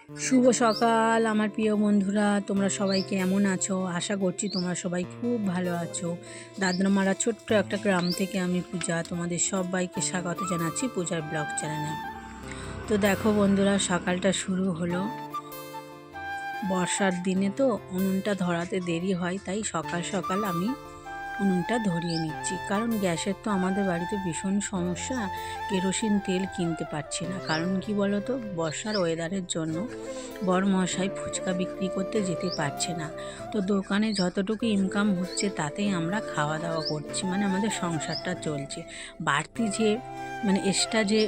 শুভ সকাল আমার প্রিয় বন্ধুরা, তোমরা সবাই কেমন আছো? আশা করছি তোমরা সবাই খুব ভালো আছো। দাদনামারা ছোট্ট একটা গ্রাম থেকে আমি পূজা তোমাদের সবাইকে স্বাগত জানাচ্ছি পূজার ব্লগ চ্যানেলে। তো দেখো বন্ধুরা, সকালটা শুরু হলো। বর্ষার দিনে তো উনুনটা ধরাতে দেরি হয়, তাই সকাল সকাল আমি উনুনটা ধরিয়ে নিচ্ছি। কারণ গ্যাসের তো আমাদের বাড়িতে ভীষণ সমস্যা, কেরোসিন তেল কিনতে পারছি না। কারণ কি বলো তো, বর্ষার ওয়েদারের জন্য বড়মশাই ফুচকা বিক্রি করতে যেতে পারছে না। তো দোকানে যতটুকু ইনকাম হচ্ছে তাতেই আমরা খাওয়া দাওয়া করছি, মানে আমাদের সংসারটা চলছে। বাড়তি যে এক্সট্রা যে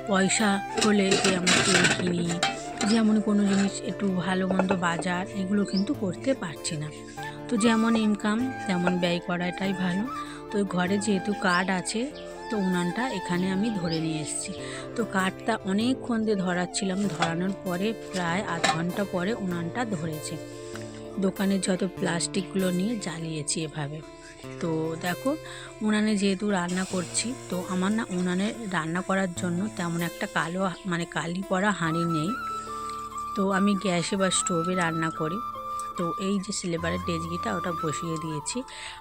পয়সা হলে যে আমরা তেল কিনি, যেমন কোনো জিনিস একটু ভালো মন্দ বাজার, এগুলো কিন্তু করতে পারছি না। তো যেমন ইনকাম তেমন ব্যয় করাটাই ভালো। তো ঘরে যেহেতু কাঠ আছে, তো উনানটা এখানে আমি ধরে নিয়ে এসেছি। তো কাঠটা অনেকক্ষণ দিয়ে ধরাচ্ছিলাম, ধরানোর পরে প্রায় আধ ঘন্টা পরে উনানটা ধরেছে। দোকানের যত প্লাস্টিকগুলো নিয়ে জ্বালিয়েছি এভাবে। তো দেখো, উনানে যেহেতু রান্না করছি, তো আমার না উনানে রান্না করার জন্য তেমন একটা কালি পড়া হাঁড়ি নেই। তো আমি গ্যাসে বা স্টোভে রান্না করি। তো এই যে সিলভারের ডেচকিটা ওটা বসিয়ে দিয়েছি।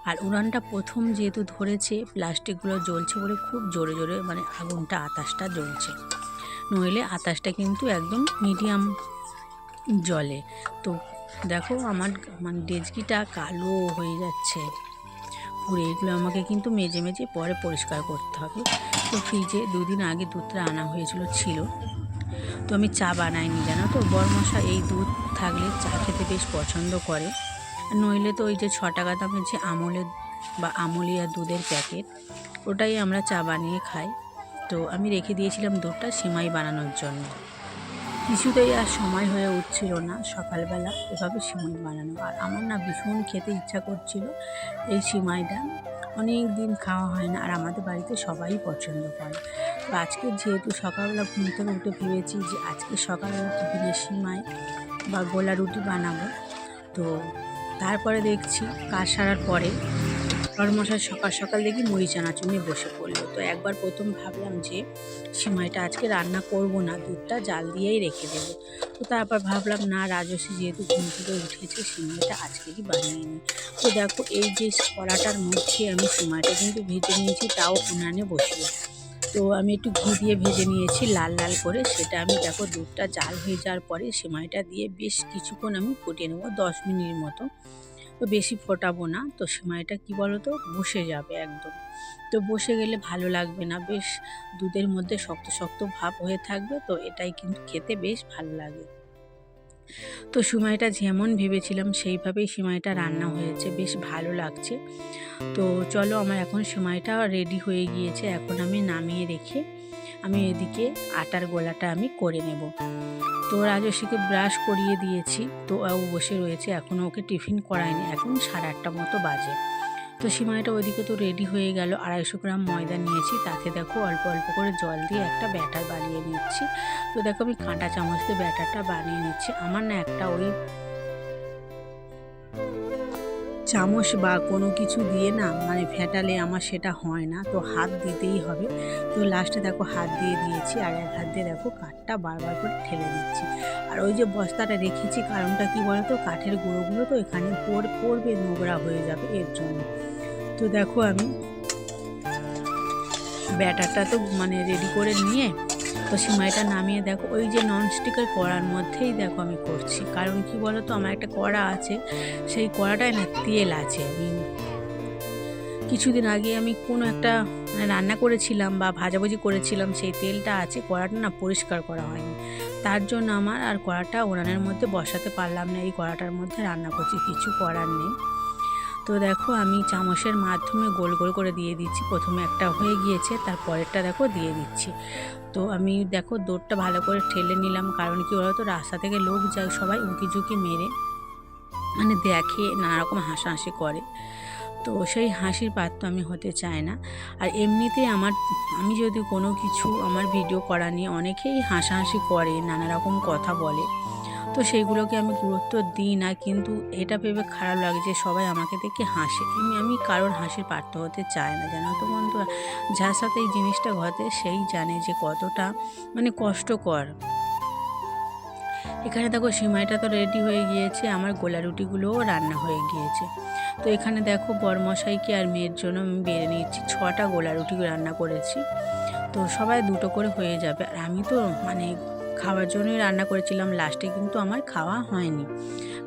আর উনানটা প্রথম যেহেতু ধরেছে, প্লাস্টিকগুলো জ্বলছে বলে খুব জোরে জোরে আগুনটা আতাশটা জ্বলছে, নইলে আতাশটা কিন্তু একদম মিডিয়াম জ্বলে। তো দেখো আমার ডেচকিটা কালো হয়ে যাচ্ছে পুরো। এগুলো আমাকে কিন্তু মেজে মেজে পরে পরিষ্কার করতে হবে। তো ফ্রিজে দুদিন আগে দুধটা আনা ছিল। তো আমি চা বানাইনি, জানো তো। বড়মশা এই দুধ থাকলে চা খেতে বেশ পছন্দ করে। নইলে তো ওই যে 6 টাকা দামের যে আমুলিয়া দুধের প্যাকেট, ওটাই আমরা চা বানিয়ে খাই। তো আমি রেখে দিয়েছিলাম দুধটা সিমাই বানানোর জন্য। কিছুতেই আর সময় হয়ে উঠছিল না সকালবেলা এভাবে সিমাই বানানো। আর আমার না ভীষণ খেতে ইচ্ছা করছিল এই সিমাইটা। অনেক দিন খাওয়া হয় না, আর আমাদের বাড়িতে সবাই পছন্দ করে। তো আজকে যেহেতু সকালবেলা ঘুম থেকে উঠে ভেবেছি যে আজকে সকালবেলা টিফিনে সিমাই বা গোলা রুটি বানাবো। তো তারপরে দেখছি কাজ সারার পরে বড়মশাই সকাল সকাল দেখি মুড়ি চানাচুর নিয়ে বসে পড়লো। তো একবার প্রথম ভাবলাম যে সিমাইটা আজকে রান্না করব না, দুধটা জাল দিয়েই রেখে দেবো। তো তারপর ভাবলাম না, রাজস্বী যেহেতু ঘুম থেকে উঠেছে, সিমাইটা আজকেই বানিয়ে নিই। তো দেখো, এই যে কড়াটার মধ্যে আমি সিমাইটা কিন্তু ভেজে নিয়েছি, তাও উনানে বসিয়ে। তো আমি একটু ঘি দিয়ে ভেজে নিয়েছি লাল লাল করে। সেটা আমি দেখো দুধটা জাল হয়ে যাওয়ার পরে সিমাইটা দিয়ে বেশ কিছুক্ষণ আমি ফুটিয়ে নেবো, 10 মিনিট মতো। তো বেশি ফোটাবো না, তো সিমাইটা কি বলো তো বসে যাবে একদম। তো বসে গেলে ভালো লাগবে না, বেশ দুধের মধ্যে শক্ত শক্ত ভাব হয়ে থাকবে। তো এটাই কিন্তু খেতে বেশ ভালো লাগে। তো সিমাইটা যেমন ভেবেছিলাম সেইভাবেই সিমাইটা রান্না হয়েছে, বেশ ভালো লাগছে। তো চলো, আমার এখন সিমাইটা রেডি হয়ে গিয়েছে। এখন আমি নামিয়ে রেখে আমি এদিকে আটার গোলাটা আমি করে নেব। তো রাজস্বীকে ব্রাশ করিয়ে দিয়েছি, তো ও বসে রয়েছে, এখনও ওকে টিফিন করায়নি। এখন 8:30 মতো বাজে। তো সিমাইটা ওইদিকে তো রেডি হয়ে গেল। 250 গ্রাম ময়দা নিয়েছি, তাতে দেখো অল্প অল্প করে জল দিয়ে একটা ব্যাটার বানিয়ে নিচ্ছি। তো দেখো আমি কাঁটা চামচ দিয়ে ব্যাটারটা বানিয়ে নিচ্ছি। আমার না একটা ওই চামচ বা কোনো কিছু দিয়ে না ফেটালে আমার সেটা হয় না, তো হাত দিতেই হবে। তো লাস্টে দেখো হাত দিয়ে দিয়েছি, আর এক হাত দিয়ে দেখো কাঠটা বারবার করে ঠেলে দিচ্ছি। আর ওই যে বস্তাটা রেখেছি, কারণটা কি বলতো, কাঠের গুঁড়োগুলো তো এখানে পড়বে, নোংরা হয়ে যাবে এর জন্য। তো দেখো আমি ব্যাটারটা তো রেডি করে নিয়ে, তো সিমাইটা নামিয়ে দেখো ওই যে ননস্টিকের কড়ার মধ্যেই দেখো আমি করছি। কারণ কি বলো তো, আমার একটা কড়া আছে, সেই কড়াটায় না তেল আছে। কিছুদিন আগে আমি কোনো একটা রান্না করেছিলাম বা ভাজাভুজি করেছিলাম, সেই তেলটা আছে, কড়াটা না পরিষ্কার করা হয়নি। তার জন্য আমার আর কড়াটা উনানের মধ্যে বসাতে পারলাম না। এই কড়াটার মধ্যে রান্না করছি, কিছু করার নেই। তো দেখো আমি চামচের মাধ্যমে গোল গোল করে দিয়ে দিচ্ছি। প্রথমে একটা হয়ে গিয়েছে, তারপরেরটা দেখো দিয়ে দিচ্ছি। তো আমি দেখো দৌড়টা ভালো করে ঠেলে নিলাম। কারণ কি বলতো, রাস্তা থেকে লোক যায়, সবাই উঁকি ঝুঁকি মেরে দেখে, নানারকম হাসাহাসি করে। তো সেই হাসির পাত্র আমি হতে চাই না। আর এমনিতে আমি যদি কোনো কিছু আমার ভিডিও করা নিয়ে অনেকেই হাসাহাসি করে, নানা রকম কথা বলে, তো সেইগুলোকে আমি গুরুত্ব দিই না। কিন্তু এটা ভেবে খারাপ লাগে যে সবাই আমাকে দেখে হাসে। আমি কারোর হাসির পাত্র হতে চাই না, জানো তো বন্ধুরা। যার সাথে এই জিনিসটা ঘটে সেই জানে যে কতটা কষ্টকর। এখানে দেখো সিমাইটা তো রেডি হয়ে গিয়েছে, আমার গোলা রুটিগুলোও রান্না হয়ে গিয়েছে। তো এখানে দেখো বরমশাইকে আর মেয়ের জন্য আমি বেড়ে নিচ্ছি, 6টা গোলা রুটি রান্না করেছি। তো সবাই 2টো করে হয়ে যাবে, আর আমি তো মানে খাওয়ার জন্যই রান্না করেছিলাম, লাস্টে কিন্তু আমার খাওয়া হয়নি।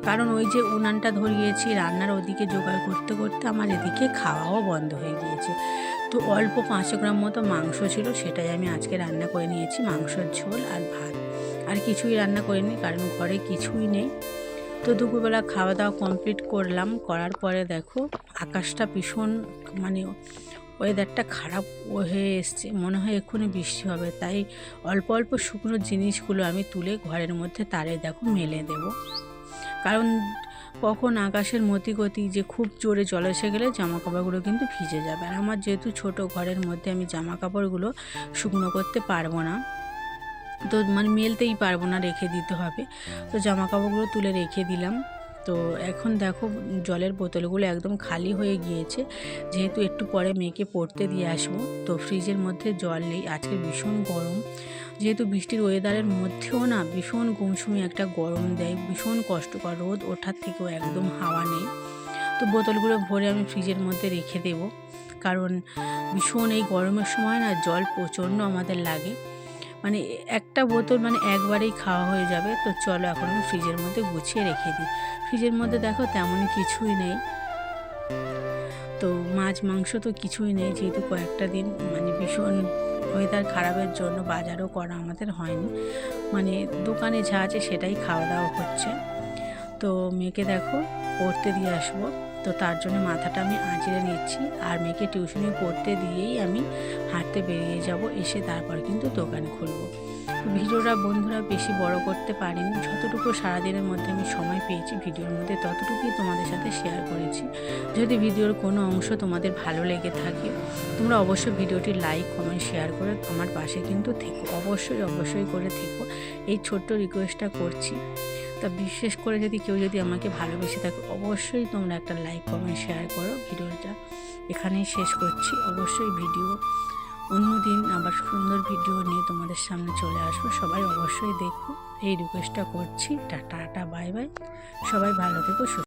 কারণ ওই যে উনানটা ধরিয়েছি, রান্নার ওদিকে জোগাড় করতে করতে আমার এদিকে খাওয়াও বন্ধ হয়ে গিয়েছে। তো অল্প 500 গ্রাম মতো মাংস ছিল, সেটাই আমি আজকে রান্না করে নিয়েছি, মাংসের ঝোল আর ভাত। আর কিছুই রান্না করিনি, কারণ ঘরে কিছুই নেই। তো দুপুরবেলা খাওয়া দাওয়া কমপ্লিট করলাম, করার পরে দেখো আকাশটা ভীষণ মানে ওয়েদারটা খারাপ হয়ে এসছে, মনে হয় এক্ষুনি বৃষ্টি হবে। তাই অল্প অল্প শুকনো জিনিসগুলো আমি তুলে ঘরের মধ্যে তারে দেখো মেলে দেব, কারণ কখন আকাশের মতিগতি যে খুব জোরে জল এসে গেলে জামা কাপড়গুলো কিন্তু ভিজে যাবে। আর আমার যেহেতু ছোট ঘরের মধ্যে আমি জামা কাপড়গুলো শুকনো করতে পারবো না, তো মানে মেলতেই পারবো না, রেখে দিতে হবে। তো জামা কাপড়গুলো তুলে রেখে দিলাম। তো এখন দেখো জলের বোতলগুলো একদম খালি হয়ে গিয়েছে, যেহেতু একটু পরে মেয়েকে পড়তে দিয়ে আসবো। তো ফ্রিজের মধ্যে জল নেই, আজকে ভীষণ গরম, যেহেতু বৃষ্টির ওয়েদারের মধ্যেও না ভীষণ গুমসুমি একটা গরম দেয়, ভীষণ কষ্টকর, রোদ ওঠার থেকেও একদম হাওয়া নেই। তো বোতলগুলো ভরে আমি ফ্রিজের মধ্যে রেখে দেব, কারণ ভীষণ এই গরমের সময় না জল প্রচণ্ড আমাদের লাগে। মানে একটা বোতল মানে একবারেই খাওয়া হয়ে যাবে। তো চলো এখন আমি ফ্রিজের মধ্যে গুছিয়ে রেখে দিই। ফ্রিজের মধ্যে দেখো তেমন কিছুই নেই, তো মাছ মাংস তো কিছুই নেই, যেহেতু কয়েকটা দিন মানে ভীষণ ওয়েদার খারাপের জন্য বাজারও করা আমাদের হয়নি, মানে দোকানে যা আছে সেটাই খাওয়া দাওয়া হচ্ছে। তো মেয়েকে দেখো পড়তে দিয়ে আসবো, তো তার জন্য মাথাটা আমি আঁচড়ে নিচ্ছি, আর মেয়েকে টিউশনে পড়তে দিয়েই আমি হাঁটতে বেরিয়ে যাব, এসে তারপর কিন্তু দোকান খুলবো। ভিডিওটা বন্ধুরা বেশি বড় করতে পারিনি, যতটুকু সারাদিনের মধ্যে আমি সময় পেয়েছি ভিডিওর মধ্যে ততটুকুই তোমাদের সাথে শেয়ার করেছি। যদি ভিডিওর কোনো অংশ তোমাদের ভালো লেগে থাকে, তোমরা অবশ্যই ভিডিওটি লাইক কমেন্ট শেয়ার করে আমার পাশে কিন্তু থেকো, অবশ্যই করে থেকো, এই ছোট্ট রিকোয়েস্টটা করছি। তা বিশেষ করে কেউ যদি আমাকে ভালোবেসে থাকে, অবশ্যই তোমরা একটা লাইক কমেন্ট শেয়ার করো। ভিডিওটা এখানেই শেষ করছি, অবশ্যই অন্যদিন আবার সুন্দর ভিডিও নিয়ে তোমাদের সামনে চলে আসবো, সবাই অবশ্যই দেখো, এই রিকোয়েস্টটা করছি। টাটা বাই বাই, সবাই ভালো থেকো।